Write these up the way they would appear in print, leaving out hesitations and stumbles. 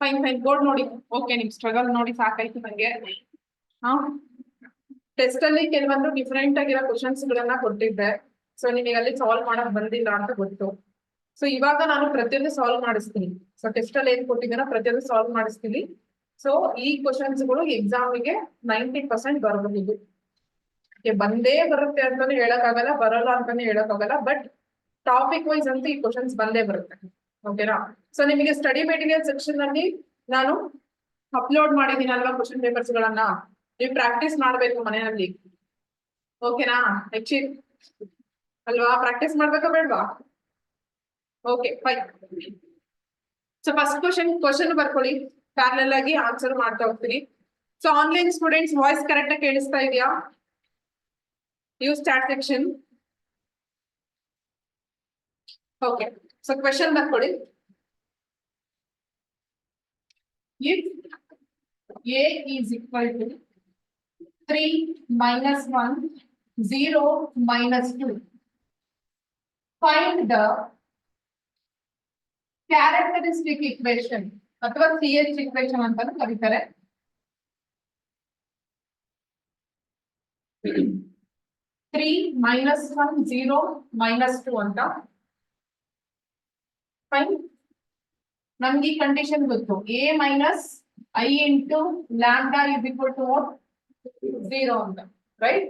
Fine fine board ನೋಡಿ. Okay, ನಿಮ್ struggle ನೋಡಿ ಸಾಕಾಯ್ತು ನಂಗೆ. ಟೆಸ್ಟ್ ಅಲ್ಲಿ ಕೆಲವೊಂದು ಡಿಫ್ರೆಂಟ್ ಆಗಿರೋ ಕ್ವಶನ್ಸ್ ಗಳನ್ನ ಕೊಟ್ಟಿದ್ದೆ. ಸೊ ನಿಮಗೆ ಅಲ್ಲಿ ಸಾಲ್ವ್ ಮಾಡಕ್ ಬಂದಿಲ್ಲ ಅಂತ ಗೊತ್ತು. ಸೊ ಇವಾಗ ನಾನು ಪ್ರತಿಯೊಂದು ಸಾಲ್ವ್ ಮಾಡಿಸ್ತೀನಿ. ಸೊ ಟೆಸ್ಟ್ ಅಲ್ಲಿ ಏನ್ ಕೊಟ್ಟಿದ್ದೀನೋ ಪ್ರತಿಯೊಂದು ಸಾಲ್ವ್ ಮಾಡಿಸ್ತೀನಿ. ಸೊ ಈ ಕ್ವಶನ್ಸ್ ಗಳು ಎಕ್ಸಾಮಿಗೆ 90% ಬರಬಹುದು. ಬಂದೇ ಬರುತ್ತೆ ಅಂತಾನೆ ಹೇಳಕ್ಕಾಗಲ್ಲ, ಬರಲ್ಲ ಅಂತಾನೆ ಹೇಳಕ್ಕಾಗಲ್ಲ. ಬಟ್ ಟಾಪಿಕ್ ವೈಸ್ ಅಂತ ಈ ಕ್ವಶನ್ಸ್ ಬಂದೇ ಬರುತ್ತೆ. ಓಕೆನಾ? ಸೊ ನಿಮಗೆ ಸ್ಟಡಿ ಮೆಟೀರಿಯಲ್ ಸೆಕ್ಷನ್ ಅಲ್ಲಿ ನಾನು ಅಪ್ಲೋಡ್ ಮಾಡಿದೀನಲ್ವಾ ಕ್ವಶನ್ ಪೇಪರ್ಸ್ ಗಳನ್ನ, ನೀವು ಪ್ರಾಕ್ಟೀಸ್ ಮಾಡ್ಬೇಕು ಮನೆಯಲ್ಲಿ. ಓಕೆನಾ? ಅಲ್ವಾ? ಪ್ರಾಕ್ಟೀಸ್ ಮಾಡ್ಬೇಕಾ ಬೇಡ್ವಾ? Okay fine. So first question ಬರ್ಕೊಳ್ಳಿ, ಪ್ಯಾರಲಲ್ ಆಗಿ ಆನ್ಸರ್ ಮಾಡ್ತಾ ಹೋಗ್ತೀನಿ. So online students voice correct ಆಗಿ ಕೇಳಿಸ್ತಾ ಇದೆಯಾ? Use chat section. Okay, so question ಬರ್ಕೊಳ್ಳಿ. If A is equal to 3 minus 1, 0 minus 2, find the characteristic equation ಅಥವಾ CH equation ಅಂತಾನು ಕರೀತಾರೆ. 3 minus 1, 0 minus 2 ಅಂತ. ಫೈನ್. ನಮ್ಗೆ ಈ ಕಂಡೀಷನ್ ಗೊತ್ತು, A minus I into lambda is equal to what? 0 ಅಂತ, right?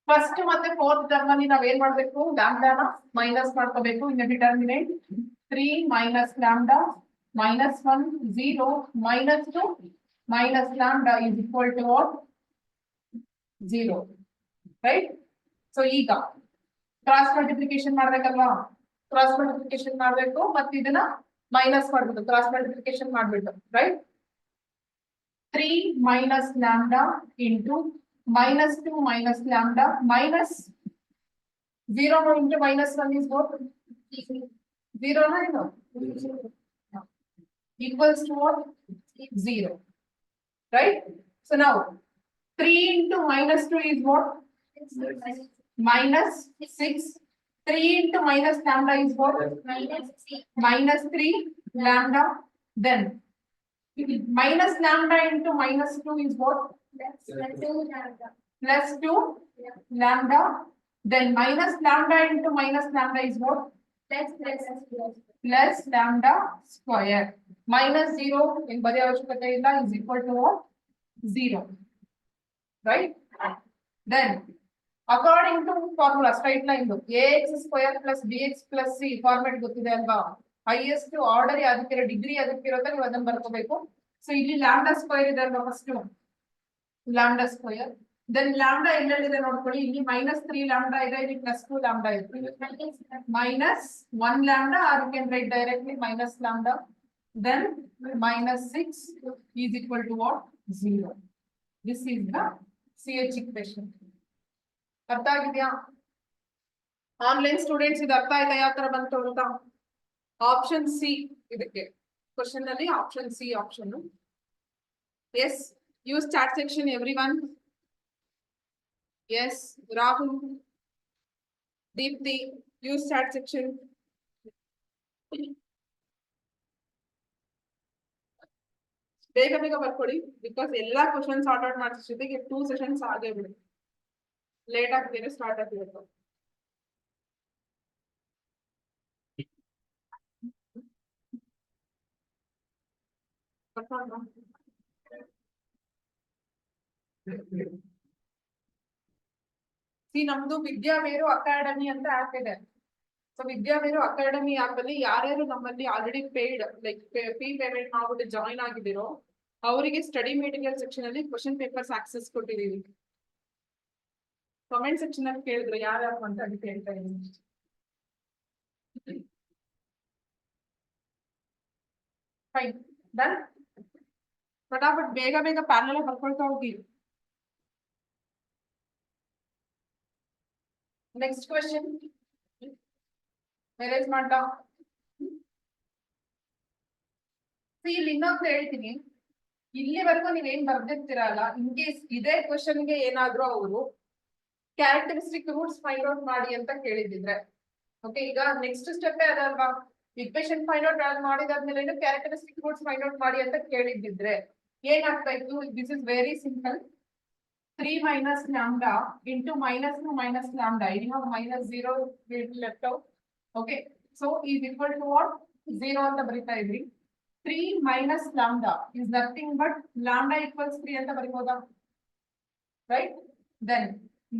First ಮತ್ತೆ ಫೋರ್ತ್ ಟರ್ಮ್ ಅಲ್ಲಿ ನಾವ್ ಏನ್ ಮಾಡ್ಬೇಕು? ಲ್ಯಾಂಬ್ಡಾನ ಮೈನಸ್ ಮಾಡ್ಕೋಬೇಕು. ಇನ್ determinant 3 minus lambda minus 1 0 minus 2 minus lambda is equal to what? 0, right? So ಈಗ ಕ್ರಾಸ್ ಮಲ್ಟಿಪ್ಲಿಕೇಶನ್ ಮಾಡ್ಬೇಕಲ್ವಾ? ಕ್ರಾಸ್ ಮಲ್ಟಿಪ್ಲಿಕೇಶನ್ ಮಾಡ್ಬೇಕು, ಮತ್ತೆ ಇದನ್ನ ಮೈನಸ್ ಮಾಡ್ಬೇಕು. ಕ್ರಾಸ್ ಮಲ್ಟಿಪ್ಲಿಕೇಶನ್ ಮಾಡ್ಬಿಟ್ಟು, right? 3 minus lambda into minus 2 minus lambda minus 0 into minus 1 is what? 0, no? Equals to what? 0, right? So now 3 into minus 2 is what? Minus 6. 3 into minus lambda is what? Minus 3 lambda. Then minus lambda into minus 2 is what? Plus 2 lambda. Then minus lambda into minus lambda is what? Plus lambda square. Minus 0 in bari avashyakate illa is equal to what? 0, right? Then according to formula, straight line ax square plus bx plus c format ಗೊತ್ತಿದೆ ಅಲ್ವಾ? Highest order ಯಾವ್ದಕ್ಕಿರೋ, degree ಯಾವ್ದಕ್ಕಿರುತ್ತೆ ನೀವು ಅದನ್ನ ಬರ್ಕೋಬೇಕು. So ಇಲ್ಲಿ lambda square ಇದೆ ಅಲ್ವಾ? First lambda square. Then lambda ಎಲ್ಲೆಲ್ಲಿದೆ ನೋಡ್ಕೊಳ್ಳಿ. ಇಲ್ಲಿ -3 ಲ್ಯಾಂಬ್ಡಾ ಇದೆ, ಇಲ್ಲಿ +2 ಲ್ಯಾಂಬ್ಡಾ ಇದೆ. -1 lambda, or you can write directly minus lambda. Then -6 is equal to what? 0. This is the CH equation. ಅರ್ಥ ಆಗಿದೆಯಾ? ಆನ್ಲೈನ್ ಸ್ಟೂಡೆಂಟ್ಸ್ ಇದು ಅರ್ಥ ಆಯ್ತಾ ಯಾವ ತರ ಬಂತು ಅಂತ? ಆಪ್ಷನ್ ಸಿ ಇದಕ್ಕೆ ಕ್ವಶನ್ ಅಲ್ಲಿ, option C option. Yes, use chat section everyone. Yes, Rahul, Deepti, use chat section. ಬೇಗ ಬೇಗ ಬರ್ಕೊಡಿ, ಬಿಕಾಸ್ ಎಲ್ಲಾ ಕ್ವಶನ್ಸ್ ಸಾರ್ಟ್ ಔಟ್ ಮಾಡಿಸ್ ಜೊತೆಗೆ 2 ಸೆಷನ್ಸ್ ಆಗೇ ಬಿಡಿ. ಲೇಟ್ ಆಗ್ತೇನೆ, ಸ್ಟಾರ್ಟ್ ಆಗ್ತಿರುತ್ತೆ. ನಮ್ದು ವಿದ್ಯಾವೇರು ಅಕಾಡೆಮಿ ಅಂತ ಆಪ್ ಇದೆ. ಸೊ ವಿದ್ಯಾವೇರು ಅಕಾಡೆಮಿ ಆಪ್ ಅಲ್ಲಿ ಯಾರ್ಯಾರು ನಮ್ಮಲ್ಲಿ already paid like fee payment ಮಾಡ್ಬಿಟ್ಟು ಜಾಯಿನ್ ಆಗಿದ್ದೀರೋ ಅವರಿಗೆ ಸ್ಟಡಿ ಮೆಟೀರಿಯಲ್ ಸೆಕ್ಷನ್ ಅಲ್ಲಿ ಕ್ವಶನ್ ಪೇಪರ್ಸ್ ಆಕ್ಸೆಸ್ ಕೊಟ್ಟಿದೀವಿ. ಕಮೆಂಟ್ ಸೆಕ್ಷನ್ ಅಲ್ಲಿ ಕೇಳಿದ್ರು ಯಾರ್ಯಾರು ಅಂತ ಅದಕ್ಕೆ ಹೇಳ್ತಾ ಇದ್ದೀನಿ. Fine, done. ಫಟಾಫಟ್ ಬೇಗ ಬೇಗ ಪ್ಯಾನಲ್ ಬರ್ಕೊಳ್ತಾ ಹೋಗಿ. ನೆಕ್ಸ್ಟ್ ಕ್ವೆಶ್ಚನ್ ಮ್ಯಾರೇಜ್ ಮಾಡ್ತಾ. ಇಲ್ಲಿ ಇನ್ನೊಂದು ಹೇಳ್ತೀನಿ, ಇಲ್ಲಿವರೆಗೂ ನೀವೇನ್ ಬರ್ದಿರ್ತೀರಲ್ಲ, ಇನ್ ಕೇಸ್ ಇದೇ ಕ್ವೆಶನ್ಗೆ ಏನಾದ್ರೂ ಅವರು ಕ್ಯಾರೆಕ್ಟರಿಸ್ಟಿಕ್ ರೂಟ್ಸ್ ಫೈಂಡ್ ಔಟ್ ಮಾಡಿ ಅಂತ ಕೇಳಿದಿದ್ರೆ, ಓಕೆ, ಈಗ ನೆಕ್ಸ್ಟ್ ಸ್ಟೆಪ್ ಅದಲ್ವಾ? ಇಕ್ವೇಶನ್ ಫೈಂಡ್ ಔಟ್ ಮಾಡಿದಾದ್ಮೇಲೆ ಕ್ಯಾರೆಕ್ಟರಿಸ್ಟಿಕ್ ರೂಟ್ಸ್ ಫೈಂಡ್ ಔಟ್ ಮಾಡಿ ಅಂತ ಕೇಳಿದ್ದಿದ್ರೆ ಏನಾಗ್ತಾ ಇತ್ತು? This is very simple. 3 minus lambda into minus 2 minus lambda. You have minus 0 will be left out. Okay. So is equal to what? 0 ಅಂತ ಬರಿತಾ ಇದ್ರಿ. 3 minus lambda is nothing but lambda equals 3 ಅಂತ ಬರಿಬೋದಾ? Right? Then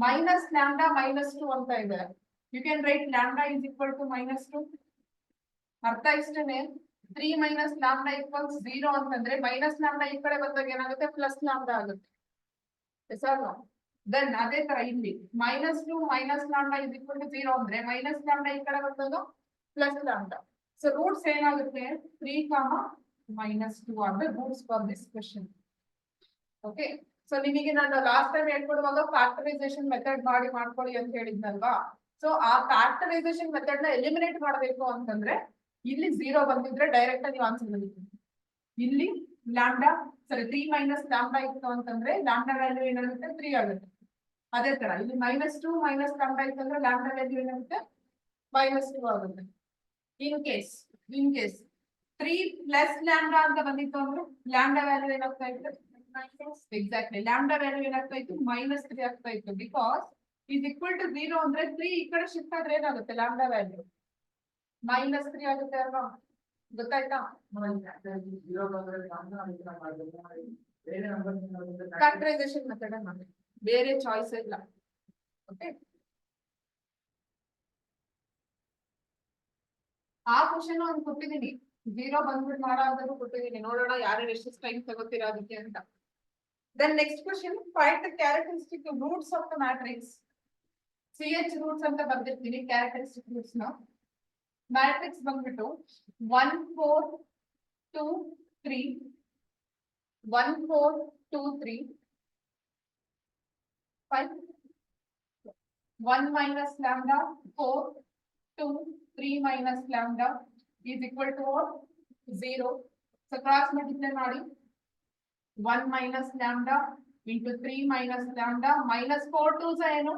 minus lambda minus 2 ಅಂತ ಇದೆ. You can write lambda is equal to minus 2. ಅರ್ಥ ಇಷ್ಟನೇ. 3 minus lambda equals 0 ಅಂತಂದ್ರೆ minus lambda ಈ ಕಡೆ ಬಂದಾಗ ಏನಾಗುತ್ತೆ? ಪ್ಲಸ್ lambda ಆಗುತ್ತೆ. Yes or no? Then ಅದೇ ತರ ಇಲ್ಲಿ minus 2 minus lambda is equal to 0 ಅಂದ್ರೆ minus lambda ಈ ಕಡೆ ಬಂದಾಗ plus lambda. So roots ಏನಾಗುತ್ತೆ? 3, minus 2 are the roots for this question. Okay. So ನಿಮಗೆ ನಾನು ಲಾಸ್ಟ್ ಟೈಮ್ ಹೇಳ್ಕೊಡುವಾಗ ಫ್ಯಾಕ್ಟರೈಸೇಷನ್ ಮೆಥಡ್ ಮಾಡ್ಕೊಳ್ಳಿ ಅಂತ ಹೇಳಿದ್ನಲ್ವಾ? ಸೊ ಆ ಫ್ಯಾಕ್ಟರೈಸೇಷನ್ ಮೆಥಡ್ ನ ಎಲಿಮಿನೇಟ್ ಮಾಡಬೇಕು ಅಂತಂದ್ರೆ ಇಲ್ಲಿ 0 ಬಂದಿದ್ರೆ ಡೈರೆಕ್ಟ್ ಆಗಿ ಆನ್ಸರ್ ಬರುತ್ತೆ. ಇಲ್ಲಿ ಲ್ಯಾಂಡಾ 3 minus lambda ಇತ್ತು ಅಂತಂದ್ರೆ ಲ್ಯಾಂಡಾ ವ್ಯಾಲ್ಯೂ ಏನಾಗುತ್ತೆ? 3 ಆಗುತ್ತೆ. ಅದೇ ತರ ಇಲ್ಲಿ -2 minus lambda ಇತ್ತು ಅಂದ್ರೆ ಲ್ಯಾಂಡಾ ವ್ಯಾಲ್ಯೂ ಏನಾಗುತ್ತೆ? -2 ಆಗುತ್ತೆ. ಇನ್ ಕೇಸ್ 3 plus lambda ಅಂತ ಬಂದಿತ್ತು ಅಂದ್ರೆ ಲ್ಯಾಂಡಾ ವ್ಯಾಲ್ಯೂ ಏನಾಗ್ತಾ ಇತ್ತು? ಎಕ್ಸಾಕ್ಟ್ಲಿ ಲ್ಯಾಂಡಾ ವ್ಯಾಲ್ಯೂ ಏನಾಗ್ತಾ ಇತ್ತು? -3 ಆಗ್ತಾ ಇತ್ತು. ಬಿಕಾಸ್ is equal to 0 ಅಂದ್ರೆ 3 ಈ ಕಡೆ ಶಿಫ್ಟ್ ಆದ್ರೆ ಏನಾಗುತ್ತೆ? ಲ್ಯಾಂಡಾ ವ್ಯಾಲ್ಯೂ -3 ಆಗುತ್ತೆ ಅಲ್ವಾ? ಗೊತ್ತಾಯ್ತಾ? ಫ್ಯಾಕ್ಟರೈಸೇಷನ್ ಮೆಥಡ್ ಮಾಡಿ, ಬೇರೆ ಚಾಯ್ಸ್ ಇಲ್ಲ. ಓಕೆ, ಆ ಕ್ವಶನ್ ಒಂದು ಕೊಟ್ಟಿದ್ದೀನಿ, 0 ಬಂದ್ಬಿಟ್ಟು ಮಾಡೋ ಅಂತಾನು ಕೊಟ್ಟಿದ್ದೀನಿ. ನೋಡೋಣ ಯಾರು ಎಷ್ಟು ಟೈಮ್ ತಗೋತೀರಾ ಅದಕ್ಕೆ ಅಂತ. Then next question, find the characteristic roots of the matrix. CH roots ಅಂತ ಬರ್ದಿರ್ತೀನಿ ಕ್ಯಾರೆಕ್ಟರಿಸ್ಟಿಕ್ ರೂಟ್ಸ್ ನ. ಮ್ಯಾಟ್ರಿಕ್ಸ್ ಬಂದ್ಬಿಟ್ಟು 1 4 2 3 1 4 2 3 5 1 minus lambda 4 2 3 minus lambda is equal to what? 0. So cross multiply ಮಾಡಿ 1 minus lambda into 3 minus lambda minus 4 2s ಏನು?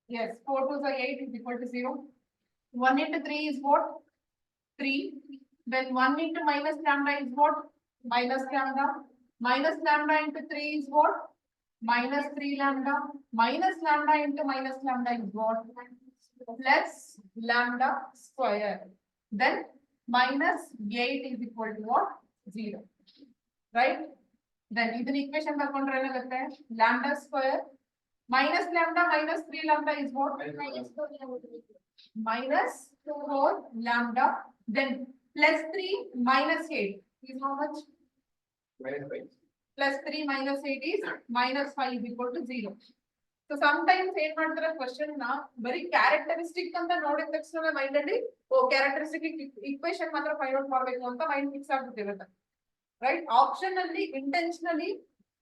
Yes, 4 2s are 8 is equal to 0. 1 into 3 is what? 3. Then 1 into minus lambda is what? Minus lambda. Minus lambda into 3 is what? Minus 3 lambda. Minus lambda into minus lambda is what? Plus lambda square. Then minus 8 is equal to what? 0. Right? Then this equation ಬರ್ಕೊಂಡ್ರೆ ಏನಾಗುತ್ತೆ? Lambda square minus lambda minus 3 lambda is what? Minus 4 lambda. Then plus 3 minus 8 is how much? -5. Plus 3 minus 8 is -5 is equal to 0. So sometimes ಏನ್ ಮಾಡ್ತಾರೆ question ನ ಬರೀ characteristic ಅಂತ ನೋಡಿದ ತಕ್ಷಣ mind ಅಲ್ಲಿ characteristic equation ಮಾತ್ರ ಫೈಂಡ್ ಔಟ್ ಮಾಡಬೇಕು ಅಂತ ಮೈಂಡ್ ಫಿಕ್ಸ್ ಆಗ್ಬಿಟ್ಟಿರುತ್ತೆ. ರೈಟ್? ಆಪ್ಷನ್ ಅಲ್ಲಿ ಇಂಟೆನ್ಷನಲಿ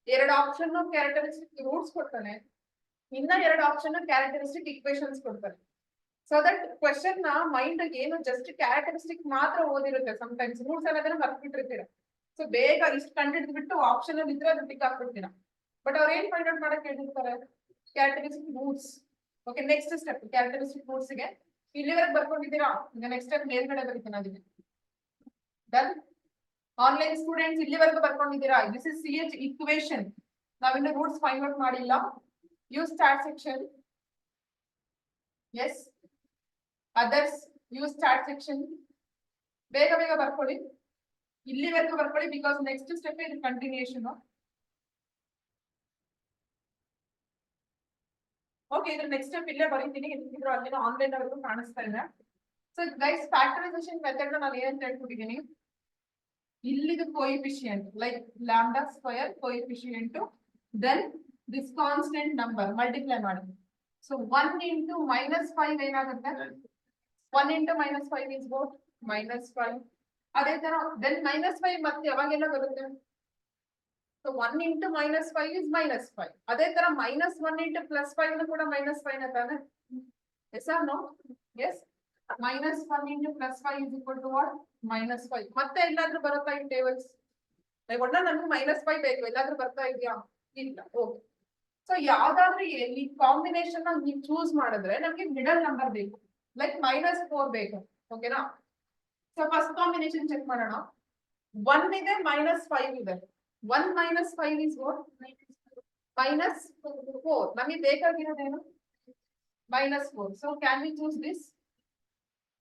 2 ಆಪ್ಷನ್ ಕ್ಯಾರೆಕ್ಟರಿಸ್ಟಿಕ್ ರೂಟ್ಸ್ ಕೊಡ್ತಾನೆ, ಇನ್ನ 2 ಆಪ್ಷನ್ ಕ್ಯಾರೆಕ್ಟರಿಸ್ಟಿಕ್ ಇಕ್ವೇಶನ್ಸ್ ಕೊಡ್ತಾನೆ. ಸೊ ದಟ್ ಕ್ವೆಶ್ಚನ್ ನ ಮೈಂಡ್ ಏನು ಜಸ್ಟ್ ಕ್ಯಾರೆಕ್ಟರಿಸ್ಟಿಕ್ ಮಾತ್ರ ಓದಿರುತ್ತೆ. ಸಮಟೈಮ್ಸ್ ರೂಟ್ಸ್ ಅನ್ನೋದನ್ನ ಮರ್ತ್ಬಿಟ್ಟಿರ್ತೀರ. ಸೊ ಬೇಗ ಇಷ್ಟು ಕಂಡಿಡ್ದು ಬಿಟ್ಟು ಆಪ್ಷನ್ ಅಲ್ಲಿ ಇದ್ರೆ ಅದು ಟಿಕ್ ಹಾಕ್ಬಿಡ್ತೀರಾ. ಬಟ್ ಅವ್ರು ಏನ್ ಫೈಂಡ್ ಔಟ್ ಮಾಡಕ್ ಹೇಳಿರ್ತಾರೆ? Characteristic roots. Okay, next step characteristic roots ಗೆ ಇಲ್ಲಿವರೆಗೆ ಬರ್ಕೊಂಡಿದ್ದೀರಾ? ಈಗ ನೆಕ್ಸ್ಟ್ ಸ್ಟೆಪ್ ಮೇಲ್ಗಡೆ ಬರೀತೀನಿ ಅದಕ್ಕೆ. ಡನ್. ಆನ್ಲೈನ್ ಸ್ಟೂಡೆಂಟ್ಸ್ ಇಲ್ಲಿವರೆಗೂ ಬರ್ಕೊಂಡಿದ್ದೀರಾ? This is CH equation. ನಾವಿನ್ನು ರೂಟ್ಸ್ ಫೈಂಡ್ ಔಟ್ ಮಾಡಿಲ್ಲ. Use start section. Yes, others use start section. ಬೇಗ ಬೇಗ ಬರ್ಕೊಳ್ಳಿ, ಇಲ್ಲಿವರೆಗೂ ಬರ್ಕೊಳ್ಳಿ. ಬಿಕಾಸ್ ನೆಕ್ಸ್ಟ್ ಸ್ಟೆಪ್ ಇದು ಕಂಟಿನ್ಯೂಷನ್. ಓಕೆ, ಇದ್ರ ನೆಕ್ಸ್ಟ್ ಸ್ಟೆಪ್ ಇಲ್ಲೇ ಬರೀತೀನಿ. ಇದ್ರ ಅಲ್ಲಿನ ಆನ್ಲೈನ್ ಅವರೆಗೂ ಕಾಣಿಸ್ತಾ ಇದೆ. ಸೊ ಗೈಸ್, ಫ್ಯಾಕ್ಟರೈಸೇಷನ್ ಮೆಥಡ್ ನಾನು ಏನಂತ ಹೇಳ್ಕೊಟ್ಟಿದ್ದೀನಿ, ಇಲ್ಲಿದು coefficient like lambda square coefficient, then this constant number multiply ಮಾಡಿ. ಸೊ 1 into -5 ಏನಾಗುತ್ತೆ? 1 into -5 is what? -5. ಅದೇ ತರ then -5 ಮತ್ತೆ ಯಾವಾಗೆಲ್ಲ ಬರುತ್ತೆ? So 1 into -5 is -5. ಅದೇ ತರ -1 into +5 ನು ಕೂಡ -5 ನ ತಾನೆ? Yes or no? Yes. -1 into +5 is equal to what? -5. ಮತ್ತೆ ಎಲ್ಲಾದ್ರೂ ಬರುತ್ತಾ ಈ ಟೇಬಲ್ಸ್? ಒಳ್ಳ ನನಗೆ -5 ಬೇಕು, ಎಲ್ಲಾದ್ರೂ ಬರ್ತಾ ಇದೆಯಾ? ಇಲ್ಲ. ಓಕೆ, ಸೊ ಯಾವ್ದಾದ್ರೂ ಈ ಕಾಂಬಿನೇಷನ್ ನೀವು ಚೂಸ್ ಮಾಡಿದ್ರೆ ನಮ್ಗೆ ಮಿಡಲ್ ನಂಬರ್ ಬೇಕು. ಲೈಕ್ -4 ಬೇಕು. ಓಕೆನಾ? ಸೊ ಫಸ್ಟ್ ಕಾಂಬಿನೇಷನ್ ಚೆಕ್ ಮಾಡೋಣ. 1 ಇದೆ -5 ಇದೆ. 1 - 5 is what? -4. ನಮಗೆ ಬೇಕಾಗಿರೋದೇನು? -4. So can we choose this?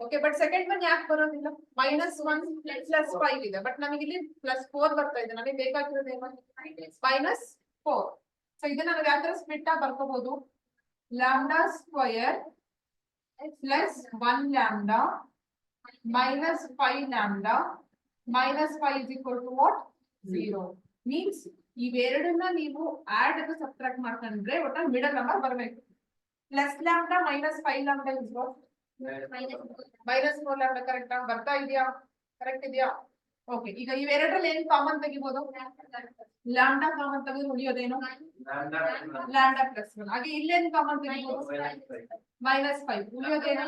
Okay, but second one ಯಾಕೆ ಬರೋದಿಲ್ಲ? -1 + 5 ಇದೆ, ಬಟ್ ನಮಗೆ ಇಲ್ಲಿ +4 ಬರ್ತಾ ಇದೆ. ನಮಗೆ ಬೇಕಾಗಿರೋದೇನು? -4. ಸೊ ಇದನ್ನ ನಾವು ಯಾವ ತರ ಸ್ಪ್ಲಿಟ್ ಆಗಿ ಬರ್ಕೋಬಹುದು? λ² + 1 λ -5 λ -5 is equal to what? 0. Means ಇವೆರಡನ್ನ ನೀವು ಆಡ್ ಅಥವಾ ಸಬ್ಟ್ರಾಕ್ಟ್ ಮಾಡ್ಕೊಂಡ್ರೆ ಒಟ್ಟ ಮಿಡಲ್ ನಂಬರ್ ಬರಬೇಕು. +λ -5 λ is what? -4 λ. ಕರೆಕ್ಟ್ ಬರ್ತಾ ಇದೆಯಾ? ಕರೆಕ್ಟ್ ಇದೆಯಾ? ಓಕೆ, ಈಗ ಇವೆರಡರಲ್ಲಿ ಏನು ಕಾಮನ್ ತೆಗಿಬಹುದು? ಲ್ಯಾಂಬ್ಡಾ ಕಾಮನ್ ತೆಗೆದು ಉಳಿಯೋದೇನು? ಲ್ಯಾಂಬ್ಡಾ +1. ಹಾಗೆ ಇಲ್ಲೇನು ಕಾಮನ್ ತೆಗಿಬಹುದು? -5 ಉಳಿಯೋದೇನು?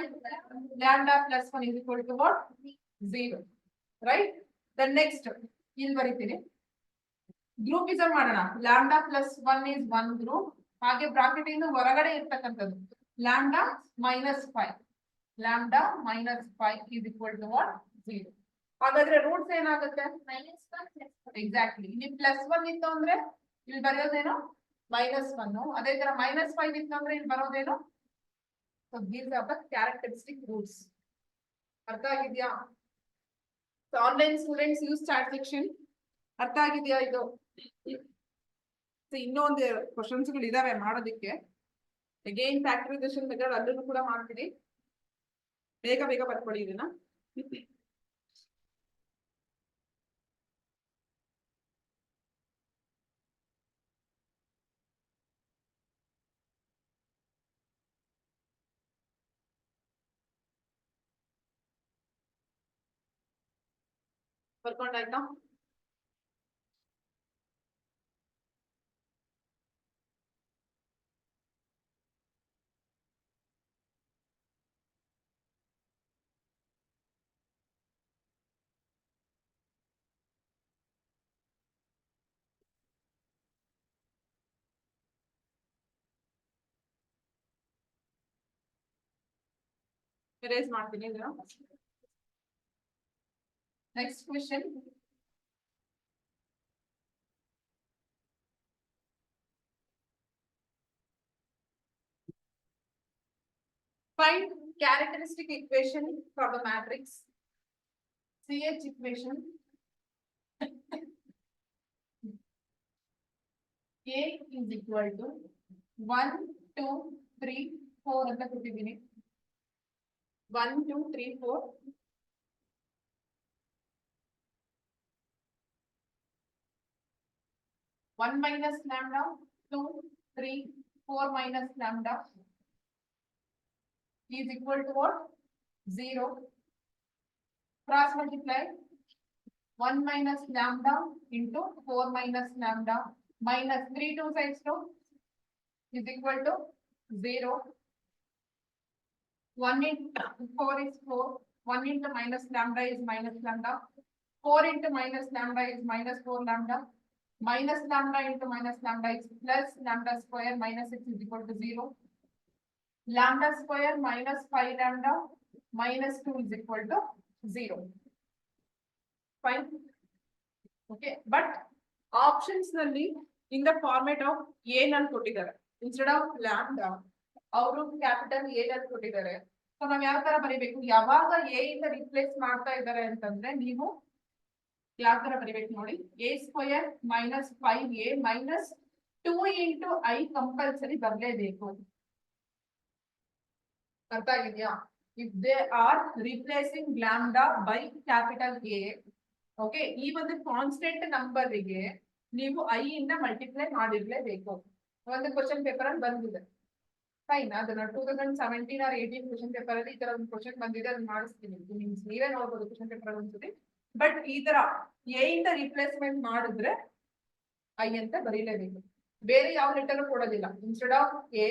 Lambda +1 is equal to what? 0. Right. The next ಇಲ್ಲಿ ಬರೀತೀನಿ. ಗ್ರೂಪಿಸಮ್ ಮಾಡೋಣ. Lambda +1 is 1 group. ಹಾಗೆ ಬ್ರಾಕೆಟ್ ಇಂದ ಹೊರಗಡೆ ಇರ್ತಕ್ಕಂಥದ್ದು lambda -5. Lambda -5 is equal to what? 0. ಹಾಗಾದ್ರೆ ರೂಟ್ಸ್ ಏನಾಗುತ್ತೆ? ಎಕ್ಸಾಕ್ಟ್ಲಿ. ಇಲ್ಲಿ +1 ಇತ್ತು ಅಂದ್ರೆ ಇಲ್ಲಿ ಬರೆಯೋದೇನು? -1. ಅದೇ ತರ -5 ಇತ್ತು ಅಂದ್ರೆ ಇಲ್ಲಿ ಬರೋದೇನು? So these are the characteristic roots. ಅರ್ಥ ಆಗಿದ್ಯಾ? So online students use chat section. ಅರ್ಥ ಆಗಿದೆಯಾ ಇದು? ಇನ್ನೊಂದು ಕ್ವಶನ್ಸ್ ಗಳು ಇದಾವೆ ಮಾಡೋದಿಕ್ಕೆ. ಅಗೈನ್ ಫ್ಯಾಕ್ಟರೈಸೇಷನ್ ಮೆಥಡ್ ಅಲ್ಲೂ ಕೂಡ ಮಾಡ್ತೀರಿ. ಬೇಗ ಬೇಗ ಬರ್ಕೊಳ್ಳಿ ಇದನ್ನ. ಬರ್ಕೊಂಡಾಯ್ತಾ? erase ಮಾಡ್ತೀನಿ ಇದನ್ನ. Next question. Find characteristic equation for the matrix CH equation. A is equal to 1, 2, 3, 4 ಅಂತ ಕೊಟ್ಟಿದ್ದೀನಿ. 1, 2, 3, 4. 1 minus lambda, 2, 3, 4 minus lambda is equal to what? 0. Cross multiply. 1 minus lambda into 4 minus lambda minus 3 2 sides 2 is equal to 0. 1 into 4 is 4. 1 into minus lambda is minus lambda. 4 into minus lambda is minus 4 lambda. Minus lambda into minus lambda is plus lambda square minus 6 is equal to 0. Lambda square minus 5 lambda minus 2 is equal to 0. Fine. Okay, but options ನಲ್ಲಿ in the format of a ನಲ್ಲಿ ಕೊಟ್ಟಿದ್ದಾರೆ. Instead of lambda ಅವರು capital a ನಲ್ಲಿ ಕೊಟ್ಟಿದ್ದಾರೆ. So ನಾವು ಯಾವ ತರ ಬರೀಬೇಕು? ಯಾವಾಗ a ಇಂದ ರಿಪ್ಲೇಸ್ ಮಾಡ್ತಾ ಇದ್ದಾರೆ ಅಂತಂದ್ರೆ ನೀವು ಯಾವ ತರ ಬರೀಬೇಕು ನೋಡಿ. a² minus 5a minus 2 into I compulsory ಬರಲೇಬೇಕು. ಅರ್ಥ ಆಗಿದೆಯಾ? If they are replacing lambda by capital A, okay, ಈ ಒಂದು ಕಾನ್ಸ್ಟೆಂಟ್ ನಂಬರ್ ಗೆ ನೀವು I ಇಂದ ಮಲ್ಟಿಪ್ಲೈ ಮಾಡಿರ್ಲೇಬೇಕು. ಒಂದು ಕ್ವಶನ್ ಪೇಪರ್ ಅಲ್ಲಿ ಬಂದಿದೆ. ಫೈನ್, ಅದನ್ನ 2017 or 18 ಕ್ವಶನ್ ಪೇಪರ್ ಅಲ್ಲಿ ಈ ತರ ಒಂದು ಕ್ವಶನ್ ಬಂದಿದೆ, ಅದನ್ನ ಮಾಡಿಸ್ತೀನಿ. ಮೀನ್ಸ್ ನೀವೇ ನೋಡ್ಬೋದು ಕ್ವಶನ್ ಪೇಪರ್ ಒಂದ್ಸತಿ. ಬಟ್ ಈ ತರ ಎ ಇಂದ ರಿಪ್ಲೇಸ್ಮೆಂಟ್ ಮಾಡಿದ್ರೆ I ಅಂತ ಬರೀಲೇಬೇಕು. ಬೇರೆ ಯಾವ ಲೆಟರ್ ಕೊಡೋದಿಲ್ಲ. ಇನ್ಸ್ಟೆಡ್ ಆಫ್ ಎ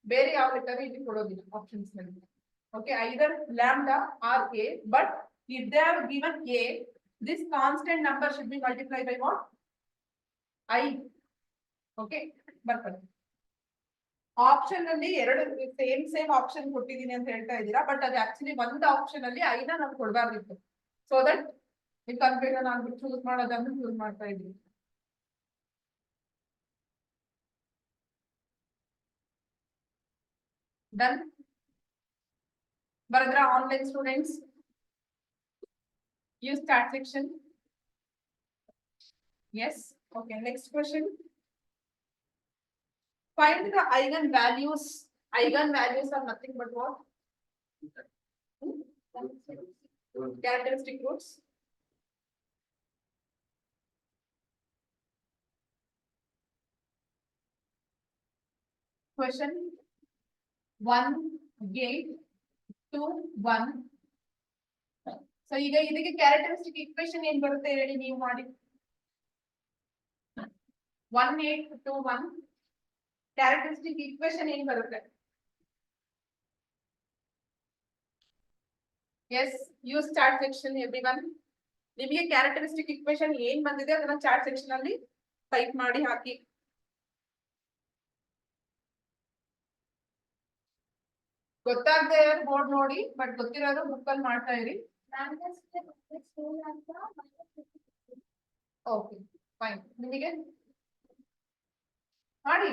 ಬೇರೆ ಯಾವ ಲೆಟರ್ ಇಲ್ಲಿ ಕೊಡೋದಿಲ್ಲ ಆಪ್ಷನ್ಸ್ ನಲ್ಲಿ. Okay, either lambda or A, but if they are given A, this constant number should be multiplied by what? I. Okay, ಬರ್ಕೊಳ್ಳಿ. ಆಪ್ಷನ್ ಅಲ್ಲಿ ಎರಡು ಸೇಮ್ ಆಪ್ಷನ್ ಕೊಟ್ಟಿದ್ದೀನಿ ಅಂತ ಹೇಳ್ತಾ ಇದ್ದೀರಾ, ಬಟ್ ಅದು ಆಕ್ಚುಲಿ ಒಂದು ಆಪ್ಷನ್ ಅಲ್ಲಿ ಐನ ನಾನು ಕೊಡಬಾರ್ದಿತ್ತು. ಸೊ ದಟ್ ಈ ಕನ್ಫ್ಯೂಷನ್ ಆಗ್ಬಿಟ್ಟು ಚೂಸ್ ಮಾಡೋದನ್ನು ಚೂಸ್ ಮಾಡ್ತಾ ಇದ್ದೀನಿ. ಡನ್. ಬರದ್ರ online students? use start section. Yes. Okay, next question. Find the eigenvalues. Eigenvalues are nothing but what? Characteristic roots. Question 1 8 2 1. So ಈಗ ಇದಕ್ಕೆ ಕ್ಯಾರೆಕ್ಟರಿಸ್ಟಿಕ್ ಇಕ್ವೇಶನ್ ಏನ್ ಬರುತ್ತೆ ಹೇಳಿ ನೀವು ಮಾಡಿ. 1 8 2 1 ಕ್ಯಾರೆಕ್ಟರಿಸ್ಟಿಕ್ ಇಕ್ವೇಶನ್ ಏನ್ ಬರುತ್ತೆ? Yes, use chart section everyone. ನಿಮಗೆ ಕ್ಯಾರೆಕ್ಟರಿಸ್ಟಿಕ್ ಇಕ್ವೇಶನ್ ಏನ್ ಬಂದಿದೆ ಅದನ್ನ ಚಾರ್ಟ್ ಸೆಕ್ಷನ್ ಅಲ್ಲಿ ಟೈಪ್ ಮಾಡಿ ಹಾಕಿ. ಗೊತ್ತಾಗದೆ ಬೋರ್ಡ್ ನೋಡಿ, ಬಟ್ ಗೊತ್ತಿರೋರು ಬುಕ್ ಅಲ್ಲಿ ಮಾಡ್ತಾ ಇರಿ. Okay fine. ನಿಮಗೆ ಮಾಡಿ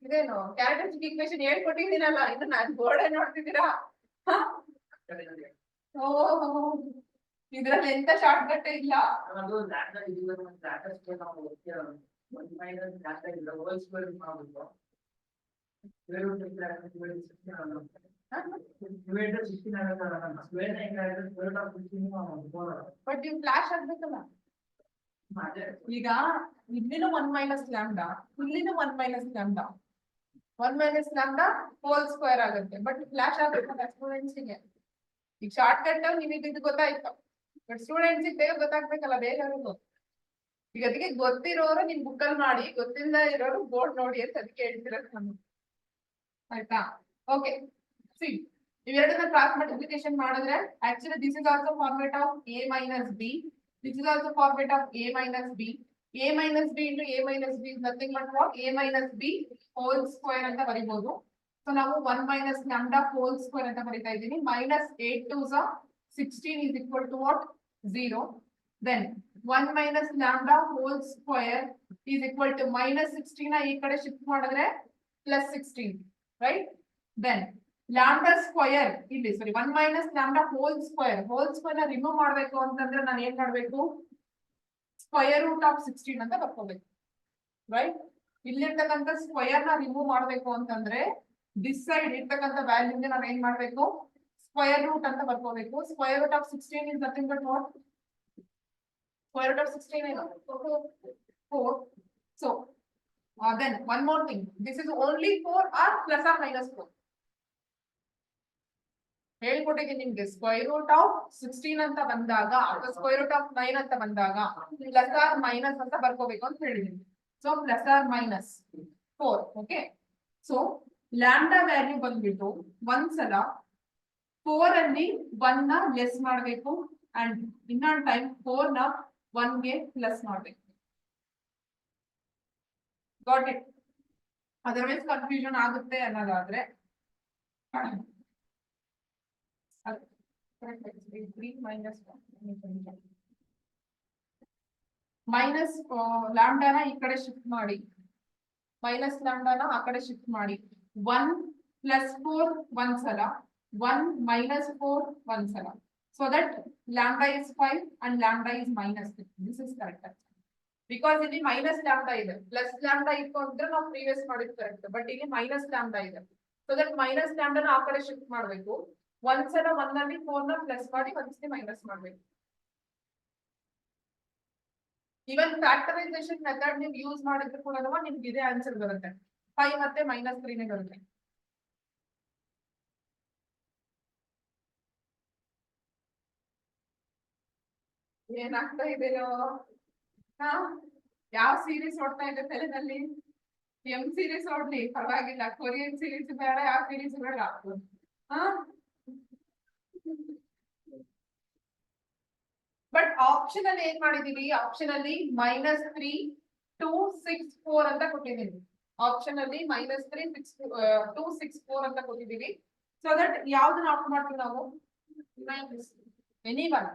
ಇದೇನು ಕ್ಯಾರೆಕ್ಟರಿಸ್ಟಿಕ್ ಇಕ್ವೇಶನ್ ಹೇಳ್ಕೊಟ್ಟಿದ್ದೀನಲ್ಲ, ಇದು ನಾನು ಬೋರ್ಡ್ ನೋಡ್ತಿದ್ದೀರಾ? ಇದ್ರಲ್ಲಿ ಎಂತ ಶಾರ್ಟ್ ಕಟ್ ಇಲ್ಲ. ಬಟ್ ನೀವು ಫ್ಲಾಶ್ ಆಗ್ಬೇಕಲ್ಲ. ಈಗ ಇಲ್ಲಿನೂ 1 ಮೈನಸ್ ಲ್ಯಾಂಬ್ಡಾ, ಇಲ್ಲಿನೂ 1 minus lambda, 1 minus lambda whole square ಆಗುತ್ತೆ. ಬಟ್ ಫ್ಲಾಶ್ ಆಗ್ಬೇಕಲ್ಲ ಸ್ಟೂಡೆಂಟ್ಸ್ಗೆ. ಈಗ ಶಾರ್ಟ್ ಕಟ್ ನಿಮಗೆ ಇದು ಗೊತ್ತಾಯ್ತು, ಬಟ್ ಸ್ಟೂಡೆಂಟ್ಸ್ ಬೇಗ ಗೊತ್ತಾಗ್ಬೇಕಲ್ಲ, ಬೇಗ ಇರೋದು. ಈಗ ಅದಕ್ಕೆ ಗೊತ್ತಿರೋರು ನಿಮ್ ಬುಕ್ಕಲ್ಲಿ ಮಾಡಿ, ಗೊತ್ತಿಲ್ಲ ಇರೋರು ಬೋರ್ಡ್ ನೋಡಿ ಅಂತ ಅದಕ್ಕೆ ಹೇಳ್ತಿರೋದು ನಾನು. ಆಯ್ತಾ? ಓಕೆ, ಸಿ ಇವೆರಡನ್ನ ಕ್ರಾಸ್ ಮಲ್ಟಿಪ್ಲಿಕೇಶನ್ ಮಾಡಿದ್ರೆ actually this is also format of a minus b. This is also format of a minus b. a minus b into a minus b is nothing but what? a minus b whole square ಅಂತ ಬರಿಬಹುದು. So ನಾವು 1 minus lambda whole square ಅಂತ ಬರಿತಾ ಇದ್ದೀನಿ. minus 8 2s are 16 is equal to what? 0. Then 1 minus lambda whole square is equal to minus 16 ಈ ಕಡೆ shift ಮಾಡಿದ್ರೆ plus 16, right? Then lambda square ಇಲ್ಲಿ ಸಾರಿ 1 minus lambda whole square ನ remove ಮಾಡಬೇಕು ಅಂತಂದ್ರೆ ನಾನು ಏನ್ ಮಾಡಬೇಕು? ಸ್ಕ್ವೇರ್ ರೂಟ್ ಆಫ್ 16 ಅಂತ ಬರ್ಕೋಬೇಕು, ರೈಟ್? ಇಲ್ಲಿರ್ತಕ್ಕಂಥ ಸ್ಕ್ವೇರ್ ನ ರಿಮೂವ್ ಮಾಡಬೇಕು ಅಂತಂದ್ರೆ ದಿಸ್ ಸೈಡ್ ಇರ್ತಕ್ಕಂಥ ವ್ಯಾಲ್ಯೂಗೆ ನಾವು ಏನ್ ಮಾಡಬೇಕು? ಸ್ಕ್ವೇರ್ ರೂಟ್ ಅಂತ ಬರ್ಕೋಬೇಕು. Square root of 16 is nothing but what? Square root of 16 is 4. So then one more thing, this is only 4 or plus or minus 4. ಹೇಳ್ಕೊಟ್ಟಿದ್ದೀನಿ ನಿಮ್ಗೆ. ಸ್ಕ್ವೇರ್ ರೂಟ್ ಆಫ್ 16 ಅಂತ ಬಂದಾಗ ಅಥವಾ ಸ್ಕ್ವೇರ್ ರೂಟ್ ಆಫ್ 9 ಅಂತ ಬಂದಾಗ plus or minus ಅಂತ ಬರ್ಕೋಬೇಕು ಅಂತ ಹೇಳಿದೀನಿ. So plus or minus 4. Okay, so lambda value ಬಂದ್ಬಿಟ್ಟು ಒಂದ್ಸಲ 4 ಅಲ್ಲಿ 1 ನ ಲೆಸ್ ಮಾಡಬೇಕು ಅಂಡ್ ಇನ್ನೊಂದು ಟೈಮ್ 4 ನ 1 ಗೆ ಪ್ಲಸ್ ಮಾಡಬೇಕು. Got it? ಅದರ್ವೈಸ್ ಕನ್ಫ್ಯೂಷನ್ ಆಗುತ್ತೆ ಅನ್ನೋದಾದ್ರೆ ಮೈನಸ್ ಲ್ಯಾಂಬ್ಡಾನ ಈ ಕಡೆ ಶಿಫ್ಟ್ ಮಾಡಿ, ಮೈನಸ್ ಲ್ಯಾಂಬ್ಡಾನ ಆ ಕಡೆ ಶಿಫ್ಟ್ ಮಾಡಿ. 1 ಪ್ಲಸ್ 4 ಒಂದ್ಸಲ, 1 minus 4 ಒಂದ್ಸಲ. So that lambda is 5 and lambda is minus 6. This is correct. Because ಇಲ್ಲಿ ಮೈನಸ್ ಲ್ಯಾಂಬ್ಡಾ ಇದೆ, ಪ್ಲಸ್ ಲ್ಯಾಂಬ್ಡಾ ಇತ್ತು ಅಂದ್ರೆ ನಾವು ಪ್ರೀವಿಯಸ್ ಮಾಡಿದ್ ಕರೆಕ್ಟ್, ಬಟ್ ಇಲ್ಲಿ ಮೈನಸ್ ಲ್ಯಾಂಬ್ಡಾ ಇದೆ. ಸೊ ದಟ್ ಮೈನಸ್ ಲ್ಯಾಂಬ್ಡಾನ ಆ ಕಡೆ ಶಿಫ್ಟ್ ಮಾಡಬೇಕು. ಒಂದ್ಸಲ 1 ಅಲ್ಲಿ 4 ನ ಪ್ಲಸ್ ಮಾಡಿ ಒಂದ್ಸಲ ಮೈನಸ್ ಮಾಡಬೇಕು. ಇವನ್ ಫ್ಯಾಕ್ಟರೈಸೇಷನ್ ಮೆಥಡ್ ನೀವು ಯೂಸ್ ಮಾಡಿದ್ರು ಕೂಡ ನಿಮ್ಗೆ ಇದೇ ಆನ್ಸರ್ ಬರುತ್ತೆ. 5 ಮತ್ತೆ -3 ಬರುತ್ತೆ. ಏನಾಗ್ತಾ ಇದೆಯೋ? ಹಾ, ಯಾವ ಸೀರೀಸ್ ಓಡ್ತಾ ಇದೆ ತಲೆನಲ್ಲಿ? ಎಂ ಸೀರೀಸ್ ಓಡ್ಲಿ ಪರವಾಗಿಲ್ಲ, ಕೊರಿಯನ್ ಸೀರೀಸ್ ಬೇಡ, ಯಾವ ಸೀರೀಸ್ ಬೇಡ. ಹಾ, ಬಟ್ ಆಪ್ಷನ್ ಅಲ್ಲಿ ಏನ್ ಮಾಡಿದೀವಿ? ಆಪ್ಷನ್ ಅಲ್ಲಿ -3 2 6 4 ಅಂತ ಕೊಟ್ಟಿದ್ದೀನಿ. ಆಪ್ಷನ್ ಅಲ್ಲಿ -3 2 6 4 ಅಂತ ಕೊಟ್ಟಿದ್ದೀವಿ. ಸೊ ದಟ್ ಯಾವ್ದನ್ನ ಆಪ್ಟ್ ಮಾಡ್ತೀವಿ ನಾವು? ಎನಿ ಒನ್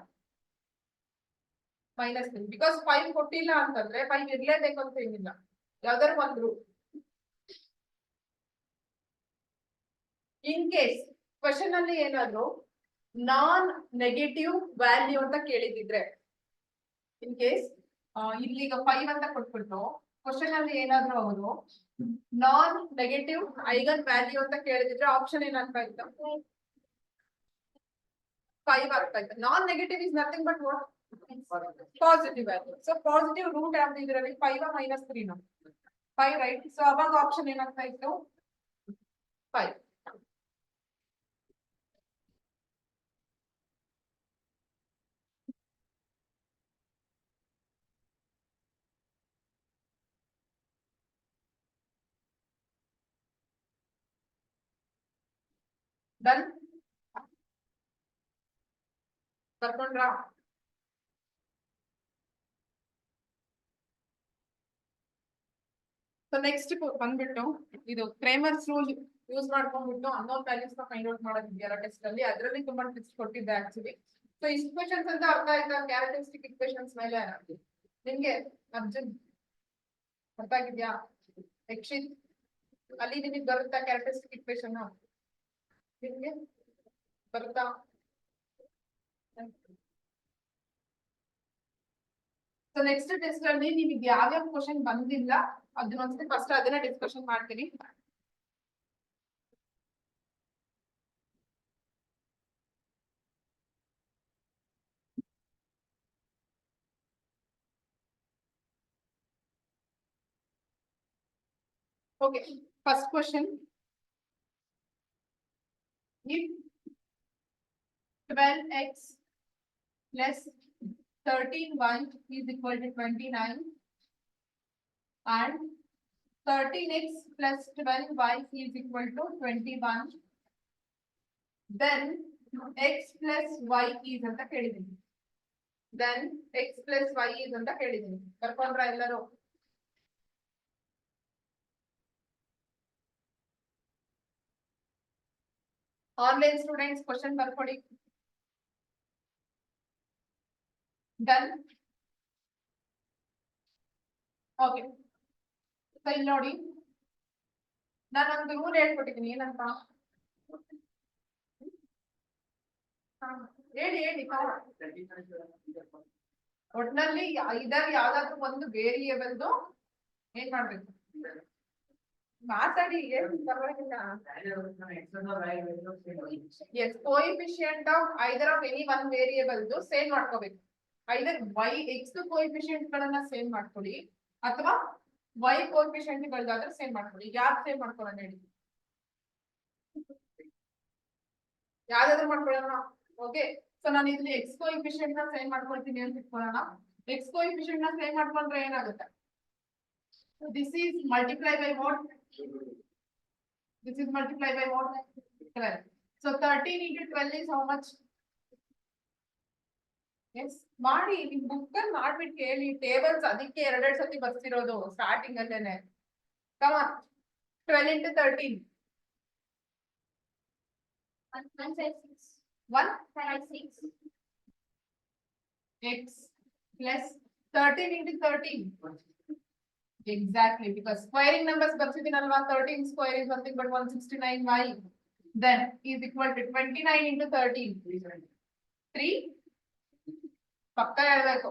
-3 ಬಿಕಾಸ್ 5 ಕೊಟ್ಟಿಲ್ಲ ಅಂತಂದ್ರೆ 5 ಇರ್ಲೇಬೇಕು ಅಂತ ಏನಿಲ್ಲ, ಯಾವ್ದಾದ್ರು ಒಂದು. ಇನ್ ಕೇಸ್ ಕ್ವಶನ್ ಅಲ್ಲಿ ಏನಾದ್ರು ನಾನ್ ನೆಗೆಟಿವ್ ವ್ಯಾಲ್ಯೂ ಅಂತ ಕೇಳಿದಿದ್ರೆ, ಇನ್ ಕೇಸ್ ಇಲ್ಲಿಗ 5 ಅಂತ ಕೊಟ್ಬಿಟ್ಟು ಕ್ವಶನ್ ಅಲ್ಲಿ ಏನಾದ್ರು ಅವರು ನಾನ್ ನೆಗೆಟಿವ್ ಐಗನ್ ವ್ಯಾಲ್ಯೂ ಅಂತ ಕೇಳಿದಿದ್ರೆ ಆಪ್ಷನ್ ಏನಾಗ್ತಾ ಇತ್ತು? 5 ಆಗ್ತಾ ಇತ್ತು. Non negative is nothing but what? Positive value. So positive root ಯಾವ್ದು ಇದರಲ್ಲಿ? 5 -3 ನ 5, ರೈಟ್? ಸೊ ಅವಾಗ ಆಪ್ಷನ್ ಏನಾಗ್ತಾ ಇತ್ತು? 5. ಡನ್? ಬರ್ಕೊಂಡ್ರಾ? ಸೊ ನೆಕ್ಸ್ಟ್ ಬಂದ್ಬಿಟ್ಟು ಇದು ಕ್ರೇಮರ್ಸ್ ರೂಲ್ ಯೂಸ್ ಮಾಡ್ಕೊಂಡ್ಬಿಟ್ಟು ಅನ್ನೋನ್ ವ್ಯಾಲ್ಯೂಸ್ ನ ಫೈಂಡ್ ಔಟ್ ಮಾಡೋದಿದೆಯಲ್ಲ ಟೆಸ್ಟ್ ಅಲ್ಲಿ, ಅದರಲ್ಲಿ ತುಂಬಾ ಟಿಪ್ಸ್ ಕೊಟ್ಟಿದ್ದೆ ಆಕ್ಚುಲಿ. ಸೊ ಇಕ್ವೇಷನ್ಸ್ ಅಂತ ಅರ್ಥ ಆಯ್ತಾ? ಕ್ಯಾರೆಕ್ಟರಿಸ್ಟಿಕ್ ಇಕ್ವೇಷನ್ಸ್ ಮೇಲೆ ನಿಮ್ಗೆ ಅರ್ಜುನ್ ಅರ್ಥ ಆಗಿದ್ಯಾ? ಯಕ್ಷಿತ್ ಅಲ್ಲಿ ನಿಮಗೆ ಬರುತ್ತಾ ಕ್ಯಾರೆಕ್ಟರಿಸ್ಟಿಕ್ ಇಕ್ವೇಷನ್? ನಿಮ್ಗೆ ಬರುತ್ತಾ? ಸೊ ನೆಕ್ಸ್ಟ್ ಟೆಸ್ಟ್ ಅಲ್ಲಿ ನಿಮಗೆ ಯಾವ್ಯಾವ ಕ್ವಶನ್ ಬಂದಿಲ್ಲ ಅದನ್ನೊಂದ್ಸತಿ ಫಸ್ಟ್ ಅದನ್ನ ಡಿಸ್ಕಷನ್ ಮಾಡ್ತೀನಿ. Okay, first question. If 12x plus 13y is equal to 29 and 13x plus 12y is equal to 21, then x plus y is ಅಂತ ಕೇಳಿದೀನಿ. then x plus y is ಅಂತ ಕೇಳಿದೀನಿ. ಬರ್ಕೊಂಡ್ರ ಎಲ್ಲರೂ? ಆನ್ಲೈನ್ ಸ್ಟೂಡೆಂಟ್ಸ್ ಕ್ವಶನ್ ಬರ್ಕೊಡಿ. Done? Okay, ಇಲ್ಲಿ ನೋಡಿ, ನಾನೊಂದು ರೂಲ್ ಹೇಳ್ಕೊಟ್ಟಿದ್ದೀನಿ. ಏನಂತ ಹೇಳಿ ಒಟ್ನಲ್ಲಿ ಇದರಲ್ಲಿ ಯಾವ್ದಾದ್ರು ಒಂದು ವೇರಿಯೇಬಲ್ದು ಏನ್ ಮಾಡ್ಬೇಕು? ಮಾತಾಡಿ. Yes, coefficient of either of any one variable save ಮಾಡ್ಕೋಬೇಕು. ಐದರ್ y x ಕೋಎಫಿಷಿಯಂಟ್ ಗಳನ್ನ ಸೇವ್ ಮಾಡ್ಕೊಳ್ಳಿ ಅಥವಾ y ಕೋಎಫಿಷಿಯಂಟ್ ಗಳಾದ್ರೆ ಸೇವ್ ಮಾಡ್ಕೊಳ್ಳಿ. ಯಾವ್ದು ಸೇವ್ ಮಾಡ್ಕೊಳ್ಳೋಣ ಹೇಳಿ? ಯಾವ್ದಾದ್ರು ಮಾಡ್ಕೊಳ್ಳೋಣ. ಓಕೆ, ಸೊ ನಾನು ಇಲ್ಲಿ x ಕೋಎಫಿಷಿಯಂಟ್ ನ ಸೇವ್ ಮಾಡ್ಕೊಳ್ತೀನಿ ಅಂತ ಇಟ್ಕೊಳ್ಳೋಣ. x ಕೋಎಫಿಷಿಯಂಟ್ ನ ಸೇವ್ ಮಾಡ್ಕೊಂಡ್ರೆ ಏನಾಗುತ್ತೆ? This is multiply by what? This is multiply by what? 12. So 13 into 12 is how much? Yes, ಮಾಡಿ ನಿಮ್ ಬುಕ್ ಅಲ್ಲಿ ಮಾಡ್ಬಿಟ್ಟು ಕೇಳಿ. ಟೇಬಲ್ಸ್ ಅದಕ್ಕೆ 2 ಸತಿ ಬರ್ಸಿರೋದು ಸ್ಟಾರ್ಟಿಂಗ್ ಅಲ್ಲೇನೆ. Come on, 12 into 13. 156. X plus 13 into 13. Exactly, because squaring numbers ಬರ್ಸಿದ್ದೀನಲ್ವಾ? 13 square is nothing but 169y. Then is equal to 29 into 13. 3. ಪಕ್ಕ ಹೇಳ್ಬೇಕು.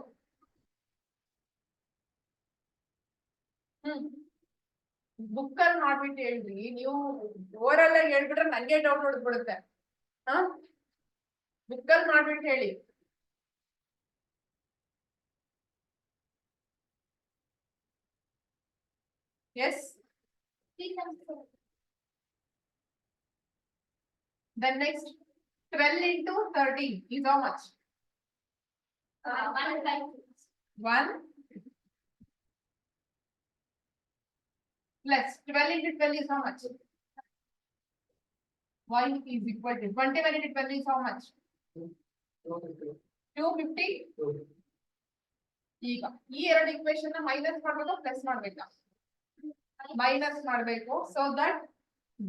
ಬುಕ್ ಅಲ್ಲಿ ಮಾಡ್ಬಿಟ್ಟು ಹೇಳ್ರಿ. ನೀವು ಓವರಲ್ ಆಗಿ ಹೇಳ್ಬಿಟ್ರೆ ನಂಗೆ ಡೌಟ್ ಹೊಡೆದ್ಬಿಡುತ್ತೆ. ಬುಕ್ ಅಲ್ಲಿ ಮಾಡ್ಬಿಟ್ಟು ಹೇಳಿ. Yes. Then next 12 into 13 is how much? 1 plus 12 into 12 is how much? Y is equal to 21 into 12 is how much? 250. ಈಗ ಈ ಎರಡು ಇಕ್ವೇಶನ್ ಮೈನಸ್ ಮಾಡ್ಬೇಕಾ ಪ್ಲಸ್ ಮಾಡ್ಬೇಕಾ? ಮೈನಸ್ ಮಾಡಬೇಕು. So that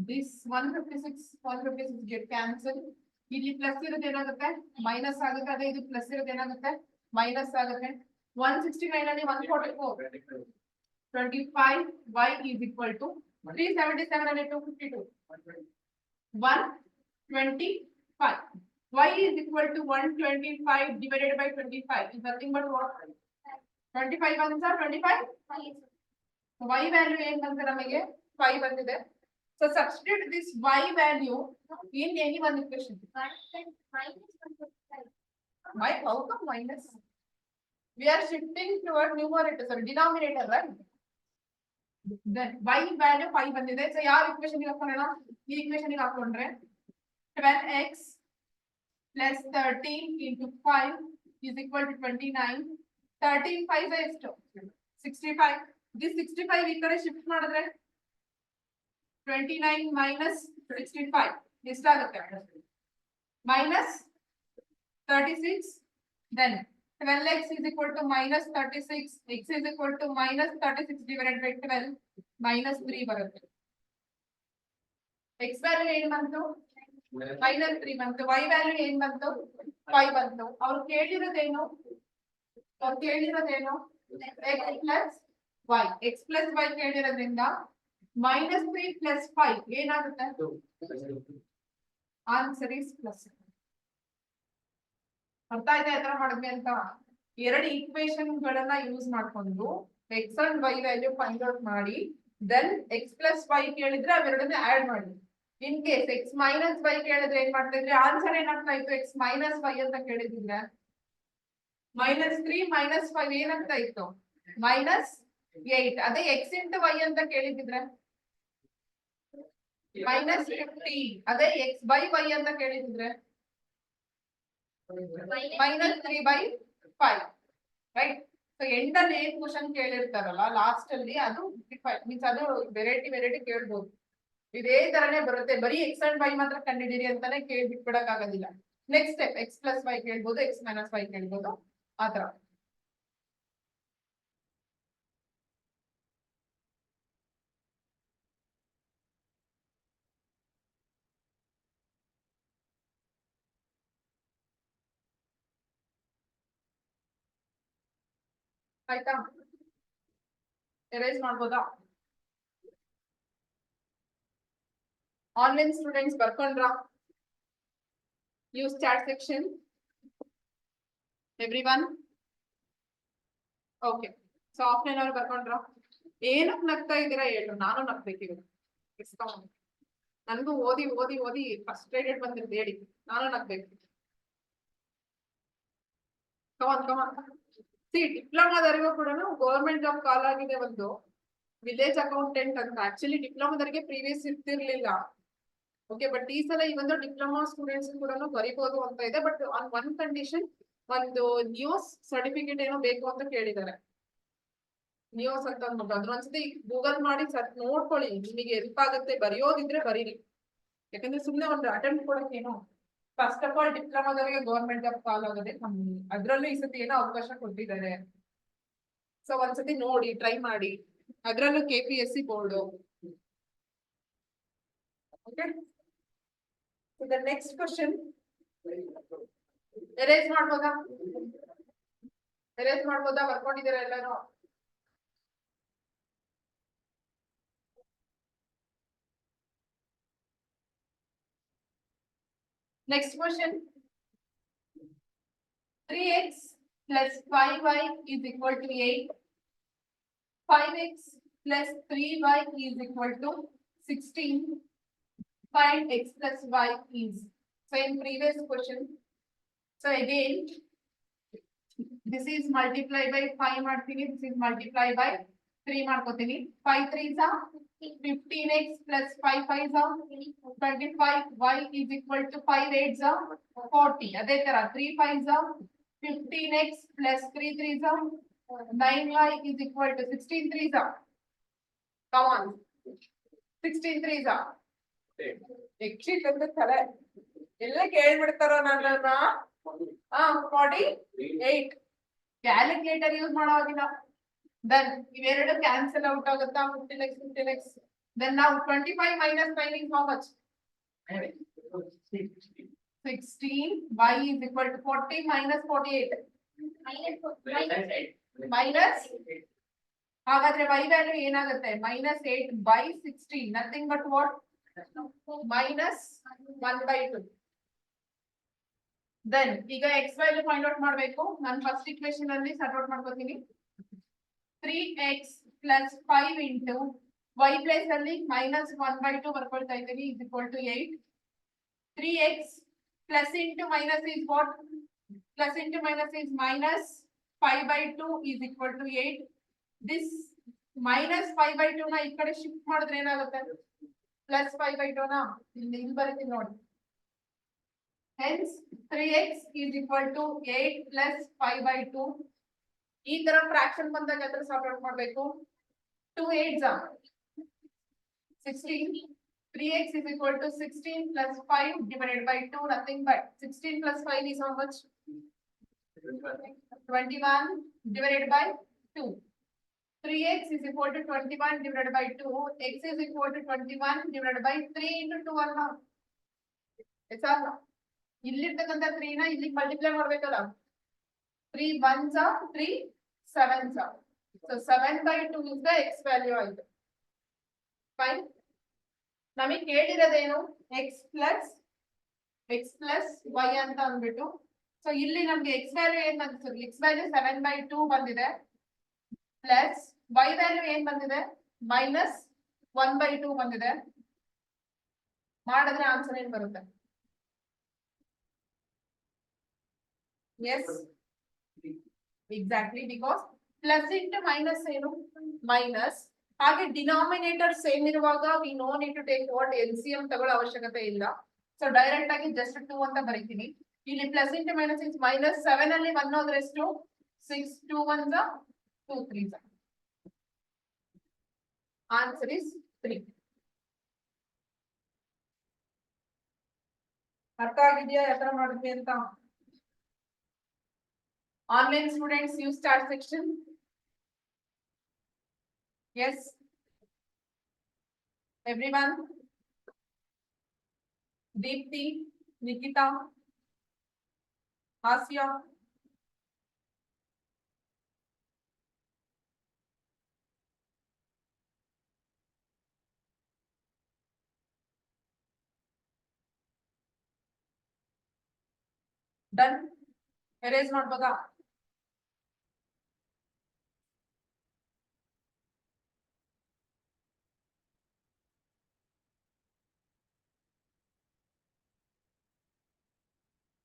this 156 get cancel. ಇಲ್ಲಿ ಪ್ಲಸ್ ಇರೋದು ಏನಾಗುತ್ತೆ ಮೈನಸ್ ಆಗುತ್ತೆ, ಅದೇ ಇದು ಪ್ಲಸ್ ಇರೋದು ಏನಾಗುತ್ತೆ ಮೈನಸ್ ಆಗುತ್ತೆ. 169 ಅಲ್ಲಿ 144 25 y is equal to 377 ಅಲ್ಲಿ 252 125. Y is equal to 125 divided by 25 is nothing but what? 25 ones are 25. Y value ಏನು ಬಂತು ನಮಗೆ 5 ಬಂದಿದೆ. So substitute this y value in any one equation. Why how come minus? We are shifting toward numerator, sorry, denominator, right? Then y value 5 ಬಂದಿದೆ. So ಯಾವ equation ಗೆ ಹಾಕೋಣ? ಈ equation ಗೆ ಹಾಕೊಂಡ್ರೆ 12x plus 13 into 5 is equal to 29. 13 5 ಎಷ್ಟು 65. This 65 ಈ ಕಡೆ ಶಿಫ್ಟ್ ಮಾಡಿದ್ರೆ 29 minus 65 ಎಷ್ಟಾಗುತ್ತೆ minus 36. Then 12x is equal to minus 36, x is equal to minus 36 divided by 12 minus 3 ಬರುತ್ತೆ. x value ಏನು ಬಂತು minus 3 ಬಂತು. y value ಏನು ಬಂತು 5 ಬಂತು. ಅವ್ರು ಕೇಳಿರೋದೇನು x plus y. x plus y ಕೇಳಿರೋದ್ರಿಂದ minus 3 plus 5 ಏನಾಗುತ್ತೆ ಆನ್ಸರ್ ಇಸ್ ಪ್ಲಸ್. ಅರ್ಥ ಆಯ್ತಾ ಎತ್ತರ ಮಾಡಿದ್ವಿ ಅಂತ? ಎರಡು ಈಕ್ವೇಶನ್ ಗಳನ್ನ ಯೂಸ್ ಮಾಡ್ಕೊಂಡು x and y value find out ಮಾಡಿ ದೆನ್ ಎಕ್ಸ್ ಪ್ಲಸ್ ವೈ ಕೇಳಿದ್ರೆ ಅವೆರಡನ್ನ ಆಡ್ ಮಾಡಿ. In case x minus y ಕೇಳಿದ್ರೆ ಏನ್ ಮಾಡ್ತಾ ಇದ್ರೆ ಆನ್ಸರ್ ಏನಾಗ್ತಾ ಇತ್ತು ಎಕ್ಸ್ ಮೈನಸ್ ವೈ ಅಂತ ಕೇಳಿದ್ರೆ minus 3 minus 5 ಏನಾಗ್ತಾ ಇತ್ತು minus 8. ಅದೇ x into y ಅಂತ ಕೇಳಿದ್ರೆ minus 50. ಅದೇ x by y ಅಂತ ಕೇಳಿದ್ರೆ minus 3 by 5, right? So end ಅಲ್ಲಿ ಏನ್ ಕ್ವಶನ್ ಕೇಳಿರ್ತಾರಲ್ಲ ಲಾಸ್ಟ್ ಅಲ್ಲಿ ಅದು ಮೀನ್ಸ್ ಅದು ವೆರೈಟಿ ಕೇಳ್ಬೋದು. ಇದೇ ತರನೇ ಬರುತ್ತೆ. ಬರೀ x and y ಮಾತ್ರ ಕಂಡಿಡೀರಿ ಅಂತಾನೆ ಕೇಳ್ಬಿಟ್ಬಿಡಕ್ ಆಗೋದಿಲ್ಲ. Next step x plus y ಕೇಳ್ಬೋದು, x minus y ಕೇಳ್ಬೋದು, ಆತರ. ಆಯ್ತಾ? ಎರೇಸ್ ಮಾಡ್ಬೋದಾ? ಆನ್ಲೈನ್ ಸ್ಟೂಡೆಂಟ್ಸ್ ಬರ್ಕೊಂಡ್ರಾ? Use chat section everyone. Okay, so offline ಅವ್ರು ಬರ್ಕೊಂಡ್ರಾ? ಏನಕ್ ನಗ್ತಾ ಇದ್ದೀರಾ ಹೇಳು, ನಾನು ನಗ್ಬೇಕಿದೆ. ನನ್ಗೂ ಓದಿ ಫ್ರಸ್ಟ್ರೇಟೆಡ್ ಬಂದಿರೋದು ಹೇಳಿ, ನಾನು ನಗ್ಬೇಕು. ಕಮಾನ್ ಸಿ ಡಿಪ್ಲೊಮಾದವರೆಗೂ ಕೂಡ ಗೌರ್ಮೆಂಟ್ ಜಾಬ್ ಕಾಲ್ ಆಗಿದೆ ಒಂದು ವಿಲೇಜ್ ಅಕೌಂಟೆಂಟ್ ಅಂತ. ಆಕ್ಚುಲಿ ಡಿಪ್ಲೊಮಾದವರಿಗೆ ಪ್ರೀವಿಯಸ್ ಇರ್ತಿರ್ಲಿಲ್ಲ. ಓಕೆ, ಬಟ್ ಈ ಸಲ ಈ ಒಂದು ಡಿಪ್ಲೊಮಾ ಸ್ಟೂಡೆಂಟ್ಸ್ ಕೂಡ ಬರೀಬಹುದು ಅಂತ ಇದೆ. ಬಟ್ ಆನ್ ಒನ್ ಕಂಡೀಷನ್, ಒಂದು ನ್ಯೂಸ್ ಸರ್ಟಿಫಿಕೇಟ್ ಏನೋ ಬೇಕು ಅಂತ ಕೇಳಿದ್ದಾರೆ. ನ್ಯೂಸ್ ಅಂತ ಅಂದ್ಬಿಟ್ಟು ಅದ್ರ ಒಂದ್ಸತಿ ಗೂಗಲ್ ಮಾಡಿ ನೋಡ್ಕೊಳ್ಳಿ, ನಿಮಗೆ ಹೆಲ್ಪ್ ಆಗುತ್ತೆ. ಬರೆಯೋದಿದ್ರೆ ಬರೀರಿ, ಯಾಕಂದ್ರೆ ಸುಮ್ನೆ ಒಂದು ಅಟೆಂಪ್ಟ್ ಕೊಡಕ್ಕೆ ಏನೋ. ಫಸ್ಟ್ ಆಫ್ ಆಲ್ ಡಿಪ್ಲೊಮಾದವರಿಗೆ ಗೌರ್ಮೆಂಟ್ ಜಾಬ್ ಕಾಲ್ ಆಗೋದೇ ಕಮ್ಮಿ, ಅದ್ರಲ್ಲೂ ಈ ಸತಿ ಏನೋ ಅವಕಾಶ ಕೊಟ್ಟಿದ್ದಾರೆ. ಸೊ ಒಂದ್ಸತಿ ನೋಡಿ, ಟ್ರೈ ಮಾಡಿ. ಅದ್ರಲ್ಲೂ KPSC board. Okay, the next question erase ಮಾಡ್ಬೋದಾ? ಬರ್ಕೊಂಡಿದ್ದೀರಾ ಎಲ್ಲಾರು? Next question. 3x plus 5y is equal to 8. 5x plus 3y is equal to 16. Find x plus y is. So in previous question, so again, this is multiplied by 5 ಮಾಡ್ತೀನಿ, this is multiplied by 3 ಮಾಡ್ಕೋತೀನಿ. 5 3s are 15x plus 5 5s are 25. Y is equal to 5 8s are 40. ಅದೇ ತರ 3 5s are 15x plus 3 3s are 9y is equal to 16 3s are. Come on, 16 3s are. Exit ಅಂತ ತಲೆ ಎಲ್ಲ ಕೇಳ್ಬಿಡ್ತಾರೋ ನನ್ನ 48. Calculator use ಮಾಡೋ ಹಾಗಿಲ್ಲ, then ಇವೆರಡು cancel out ಆಗುತ್ತಾ 15x 15x then now 25 minus 9 is how much 16 y is equal to 40 minus 48 minus ಹಾಗಾದ್ರೆ y value ಏನಾಗುತ್ತೆ -8 by 16 nothing but what -1/2 then ಈಗ x ವ್ಯಾಲ್ಯೂ ಫೈಂಡ್ ಔಟ್ ಮಾಡಬೇಕು ನಾನು ಫಸ್ಟ್ ಇಕ್ವೇಶನ್ ಅಲ್ಲಿ ಸಾರ್ಟ್ ಔಟ್ ಮಾಡ್ಕೊತೀನಿ 3x plus 5 into y place ಅಲ್ಲಿ -1/2 ಬರ್ಕೊಳ್ತಾ ಇದ್ದೀನಿ is equal to 8 3x plus into minus is what plus into minus is -5/2 is equal to 8 this -5/2 ನ ಈ ಕಡೆ ಶಿಫ್ಟ್ ಮಾಡಿದ್ರೆ ಏನಾಗುತ್ತೆ +5/2 ನ ಇಲ್ಲಿ ಬರುತ್ತೆ ನೋಡಿ hence 3x is equal to 8 plus 5/2 ಈ ತರ ಫ್ರಾಕ್ಷನ್ ಬಂದಾಗ ಅದರ ಸಾರ್ಟ್ ಔಟ್ ಮಾಡಬೇಕು 2 8s are 16 3x is equal to 16 plus 5 divided by 2 nothing but 16 plus 5 is how much 21 divided by 2 3x is equal to 21 divided by 2 x is equal to 21 divided by 3 into 2 ಅಲ್ಲ it's all ಇಲ್ಲಿರ್ತಕ್ಕಂತ 3 ನ ಇಲ್ಲಿ multiply ಮಾಡಬೇಕಲ್ಲ 3 1s are 3 7s are so 7/2 is the x value ಆಯ್ತು fine ನಮಗೆ ಕೇಳಿರೋದೇನು x plus y ಅಂತ ಅಂದ್ಬಿಟ್ಟು so ಇಲ್ಲಿ ನಮಗೆ x ವ್ಯಾಲ್ಯೂ ಏನ್ ಬಂದಿದೆ x ವ್ಯಾಲ್ಯೂ 7/2 ಬಂದಿದೆ ಪ್ಲಸ್ y ವ್ಯಾಲ್ಯೂ ಏನ್ ಬಂದಿದೆ -1/2 ಬಂದಿದೆ ಮಾಡಿದ್ರೆ ಆನ್ಸರ್ ಏನ್ ಬರುತ್ತೆ yes exactly because plus into minus ಏನು minus ಹಾಗೆ ಡಿನಾಮಿನೇಟರ್ ಸೇಮ್ ಇರುವಾಗ we no need to take what LCM ತಗೊಳ್ಳೋ ಅವಶ್ಯಕತೆ ಇಲ್ಲ ಸೊ ಡೈರೆಕ್ಟ್ ಆಗಿ ಜಸ್ಟ್ 2 ಅಂತ ಬರೀತೀನಿ ಇಲ್ಲಿ ಪ್ಲಸ್ ಇಂಟು ಮೈನಸ್ ಇಸ್ -7 ಅಲ್ಲಿ 1 ಹೋದ್ರೆ ಎಷ್ಟು 6 2 1s 2 3s ಆನ್ಸರ್ ಇಸ್ 3 ಅರ್ಥ ಆಗಿದೆಯಾ ಯಾವ ತರ ಮಾಡಿದ್ವಿ ಅಂತ online students you start section yes everyone Deepti Nikita Asya done erase ಮಾಡ್ಬೋದಾ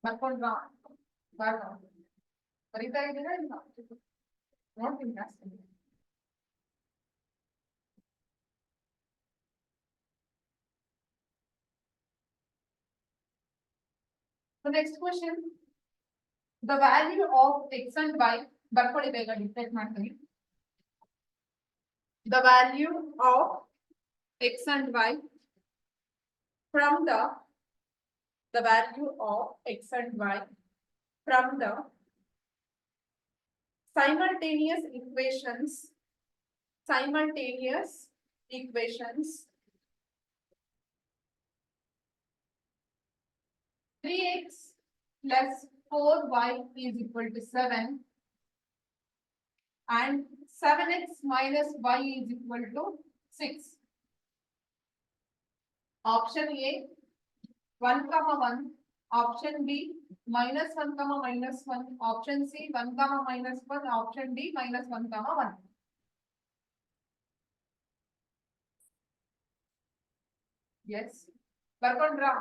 ಬರ್ಕೊಂಡ್ರಾ ಬರೀತಾ ಇದ್ದೀರಾ ಇಲ್ಲ ನೋಡ್ತೀನಿ ಜಾಸ್ತಿ So next question the value of x and y ಬರ್ಕೊಳ್ಳಿ ಬೇಗ ಡಿಸೈಡ್ ಮಾಡ್ತೀನಿ the value of x and y from the value of x and y from the simultaneous equations 3x plus 4y is equal to 7 and 7x minus y is equal to 6 option A 1 comma 1 option B -1 comma -1 option C 1 comma -1 option D -1 comma 1 yes ಬರ್ಕೊಂಡ್ರಾ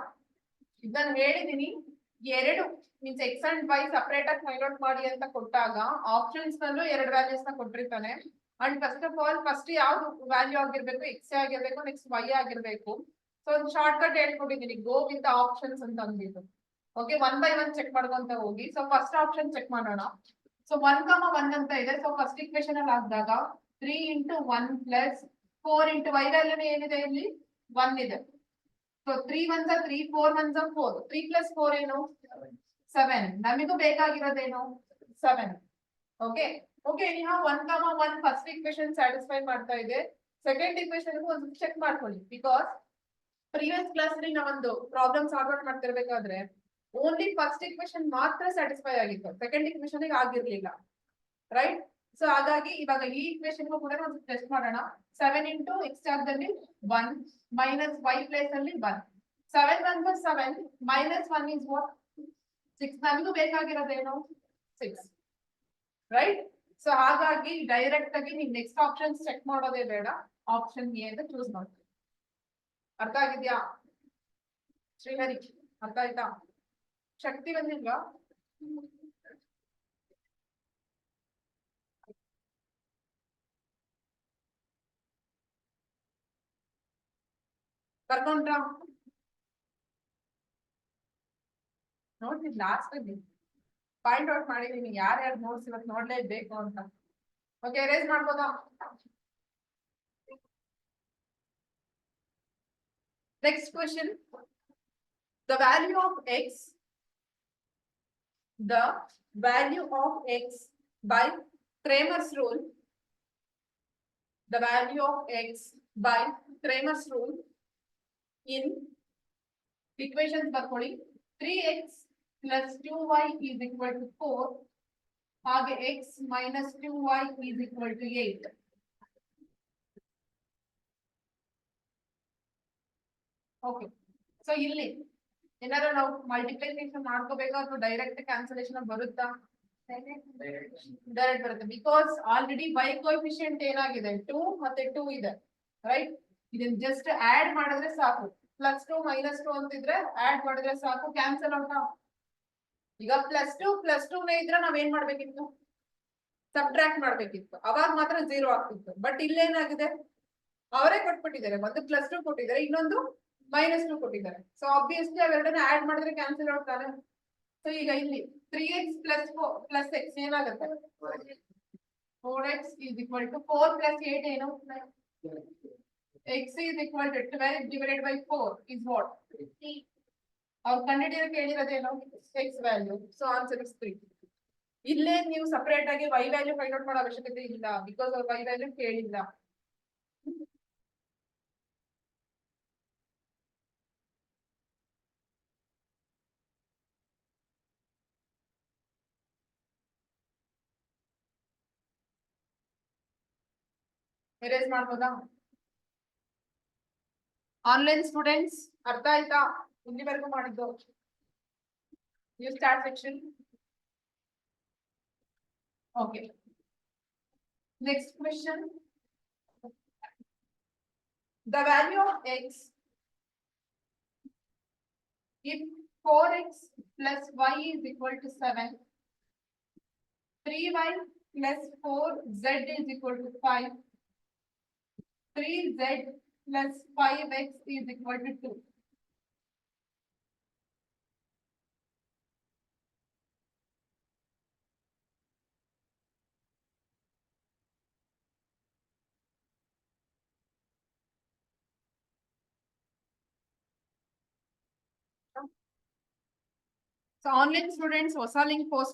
ಇದನ್ನ ಹೇಳಿದೀನಿ ಎರಡು means x and y separate ಆಗಿ find out ಮಾಡಿ ಅಂತ ಕೊಟ್ಟಾಗ options ನಲ್ಲೂ ಎರಡು values ನ ಕೊಟ್ಟಿರ್ತಾನೆ and first of all first ಯಾವ್ದು ವ್ಯಾಲ್ಯೂ ಆಗಿರ್ಬೇಕು x ಆಗಿರ್ಬೇಕು ನೆಕ್ಸ್ಟ್ y ಆಗಿರ್ಬೇಕು ಸೊ ಒಂದು ಶಾರ್ಟ್ ಕಟ್ ಹೇಳ್ಕೊಟ್ಟಿದ್ದೀನಿ ಗೋ ವಿತ್ ಆಪ್ಷನ್ಸ್ ಅಂತ ಅಂದ್ಬಿಟ್ಟು ಓಕೆ 1 by 1 ಚೆಕ್ ಮಾಡ್ಕೊಂತ ಹೋಗಿ ಸೊ ಫಸ್ಟ್ ಆಪ್ಷನ್ ಚೆಕ್ ಮಾಡೋಣ ಸೊ 1 comma 1 ಅಂತ ಇದೆ ಸೊ ಫಸ್ಟ್ ಇಕ್ವೇಶನ್ ಅಲ್ಲಿ ಹಾಕಿದಾಗ 3 into 1 plus 4 into y value ಏನಿದೆ ಇಲ್ಲಿ 1 ಇದೆ so 3 1s are 3 4 1s are 4 3 plus 4 ಏನು 7 ನಮಗೂ ಬೇಕಾಗಿರೋದೇನು 7 okay okay anyhow 1, 1 first equation satisfy ಮಾಡ್ತಾ ಇದೆ. ಸೆಕೆಂಡ್ ಇಕ್ವೇಶನ್ ಒಂದು ಚೆಕ್ ಮಾಡ್ಕೊಳ್ಳಿ, ಬಿಕಾಸ್ ಪ್ರೀವಿಯಸ್ ಕ್ಲಾಸ್ ಅಲ್ಲಿ ನಾವೊಂದು ಪ್ರಾಬ್ಲಮ್ ಸಾಲ್ವ್ ಔಟ್ ಮಾಡ್ತಿರ್ಬೇಕಾದ್ರೆ ಓನ್ಲಿ ಫಸ್ಟ್ ಇಕ್ವೇಶನ್ ಮಾತ್ರ ಸ್ಯಾಟಿಸ್ಫೈ ಆಗಿತ್ತು, ಸೆಕೆಂಡ್ ಇಕ್ವೇಶನ್ ಆಗಿರ್ಲಿಲ್ಲ, ರೈಟ್? ಸೊ ಹಾಗಾಗಿ ಇವಾಗ ಈ ಇಕ್ವೇಶನ್ ಕೂಡ ಒಂದು ಟೆಸ್ಟ್ ಮಾಡೋಣ. 7 ಇಂಟು ಎಕ್ಸ್ ಜಾಗದಲ್ಲಿ 1 ಮೈನಸ್ y ಪ್ಲೇಸ್ ಅಲ್ಲಿ 1. 7 1 7 ಮೈನಸ್ 1 ಇಸ್ ವಾಟ್ 6. ನಮಗೂ ಬೇಕಾಗಿರೋದೇನು 6, ರೈಟ್? ಸೊ ಹಾಗಾಗಿ ಡೈರೆಕ್ಟ್ ಆಗಿ ನೀವು ನೆಕ್ಸ್ಟ್ ಆಪ್ಷನ್ ಚೆಕ್ ಮಾಡೋದೇ ಬೇಡ, ಆಪ್ಷನ್ ಎ ಅಂತ ಚೂಸ್ ಮಾಡ್ತೀವಿ. ಅರ್ಥ ಆಗಿದ್ಯಾ ಶ್ರೀಹರಿ? ಅರ್ಥ ಆಯ್ತಾ? ಶಕ್ತಿ ಬಂದಿಲ್ವಾ? ಬರ್ಕೊಂಡ್ರಾ? ನೋಡ್ತೀನಿ ಲಾಸ್ಟ್ ಅಲ್ಲಿ ಪಾಯಿಂಟ್ ಔಟ್ ಮಾಡಿದೀನಿ ಯಾರ್ಯಾರು ನೋಟ್ಸ್ ಇವತ್ತು ನೋಡ್ಲೇಬೇಕು ಅಂತ. ಓಕೆ, ಎರೇಸ್ ಮಾಡ್ಬೋದಾ? Next question, the value of x by Cramer's rule, the value of x by Cramer's rule in equations ಬರ್ಕೊಳ್ಳಿ. 3x plus 2y is equal to 4, ಹಾಗೆ x minus 2y is equal to 8. Okay, so ಇಲ್ಲಿ ಏನಾದ್ರು ನಾವು multiplication ಮಾಡ್ಕೋಬೇಕಾ ಅಥವಾ direct cancellation ಬರುತ್ತಾ? Direct ಬರುತ್ತೆ, because already by coefficient ಏನಾಗಿದೆ 2 ಮತ್ತೆ 2 ಇದೆ, ರೈಟ್? ಇದನ್ನ ಜಸ್ಟ್ ಆಡ್ ಮಾಡಿದ್ರೆ ಸಾಕು, +2 -2 ಅಂತಿದ್ರೆ ಆಡ್ ಮಾಡಿದ್ರೆ ಸಾಕು, ಕ್ಯಾನ್ಸಲ್ ಔಟ್. ಈಗ +2 ನೇ ಇದ್ರೆ ನಾವ್ ಏನ್ ಮಾಡ್ಬೇಕಿತ್ತು? ಸಬ್ಟ್ರಾಕ್ಟ್ ಮಾಡ್ಬೇಕಿತ್ತು, ಅವಾಗ ಮಾತ್ರ 0 ಆಗ್ತಿತ್ತು. ಬಟ್ ಇಲ್ಲೇನಾಗಿದೆ, ಅವರೇ ಕೊಟ್ಬಿಟ್ಟಿದ್ದಾರೆ, ಒಂದು +2 ಕೊಟ್ಟಿದ್ದಾರೆ, ಇನ್ನೊಂದು -2 ಕೊಟ್ಟಿದ್ದಾರೆ. ಸೊ ಆಬ್ವಿಯಸ್ಲಿ ಅವೆರಡನ್ನ ಆಡ್ ಮಾಡಿದ್ರೆ ಕ್ಯಾನ್ಸಲ್ ಔಟ್ ತಾನೆ. ಸೊ ಈಗ ಇಲ್ಲಿ 3x + 4 + x ಏನಾಗುತ್ತೆ? 4x is equal to 4 + 8 ಏನು? x is equal to 12 divided by 4 is what? 3. ಅವ್ರು ಕಂಡುಹಿಡಿಯೋ ಕೇಳಿರೋದೇನು? x value. So answer is 3. ಇಲ್ಲೇ ನೀವು ಸಪರೇಟ್ ಆಗಿ y ವ್ಯಾಲ್ಯೂ ಫೈಂಡ್ ಔಟ್ ಮಾಡೋ ಅವಶ್ಯಕತೆ ಇಲ್ಲ, ಬಿಕಾಸ್ ಅವ್ರು y ವ್ಯಾಲ್ಯೂ ಕೇಳಿಲ್ಲ. ಎರೇಸ್ ಮಾಡ್ಬೋದಾ? ಆನ್ಲೈನ್ ಸ್ಟೂಡೆಂಟ್ಸ್ ಅರ್ಥ ಆಯ್ತಾ? ಇಲ್ಲಿವರೆಗೂ ಮಾಡಿದ್ದು ನೀವು start section. Okay, next question, the value of x if 4x plus y is equal to 7, 3y plus 4z is equal to 5, 3z plus 5x is equal to 2. So online students ಹೊಸ link post